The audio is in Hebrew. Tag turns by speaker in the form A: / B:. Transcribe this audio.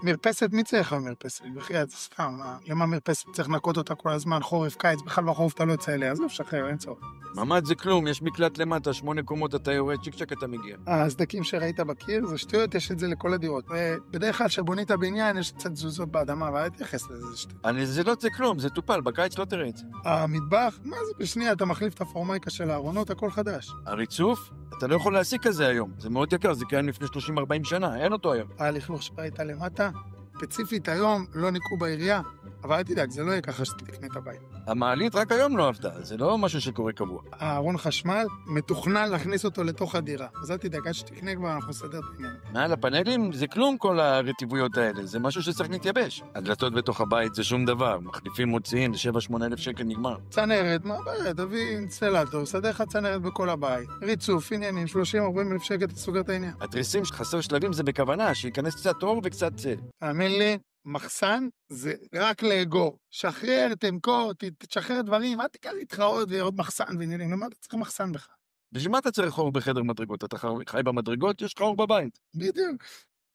A: מרפסת, מי צריך מרפסת? בחייאת, סתם, למה מרפסת צריך לנקות אותה כל הזמן, חורף, קיץ, בכלל בחורף אתה לא יוצא אליה, אז לא שחרר, אין צורך.
B: ממ"ד זה כלום, יש מקלט למטה, 8 קומות אתה יורד, צ'יק צ'ק אתה מגיע.
A: הסדקים שראית בקיר, זה שטויות, יש את זה לכל הדירות. ובדרך כלל שבונים את הבניין, יש קצת תזוזות באדמה, אבל אל תייחס לזה, זה שטויות.
B: זה לא זה כלום, זה טופל, בקיץ לא תראה את זה.
A: המטבח, מה זה בשנייה, אתה מחליף את הפורמייקה של הארונות, הכל חדש.
B: הריצוף? אתה לא יכול להשיג כזה היום, זה מאוד יקר, זה קיים לפני 30-40 שנה, אין אותו היום.
A: ההליך שראית למטה, ספציפית היום לא ניקו בעירייה, אבל אל תדאג, זה לא יהיה ככה שתקנה את הבית.
B: המעלית רק היום לא עבדה, זה לא משהו שקורה קבוע.
A: הארון חשמל מתוכנן להכניס אותו לתוך הדירה, אז אל תדאג, עד שתקנה כבר אנחנו נסדר את העניין.
B: מעל הפאנלים זה כלום כל הרטיבויות האלה, זה משהו שצריך להתייבש. הדלתות בתוך הבית זה שום דבר, מחליפים מוציאים, 7-8 אלף שקל נגמר.
A: צנרת, מה בעיה, תביא אינסטלטור, סדר לך צנרת בכל הבית, ריצוף, עניינים, 30-40 אלף שקל תסוגר את העניין.
B: התריסים שחסר שלבים זה בכוונה, שייכנס קצת אור וקצת צל.
A: תאמין לי, מחסן זה רק לאגור. שחרר, תמכור, תשחרר דברים, אל תיקח איתך עוד מחסן ועניינים, למה אתה צריך מחסן בך?
B: בשביל מה אתה צריך אור בחדר מדרגות? אתה חי במדרגות, יש לך אור בבית.
A: בדיוק.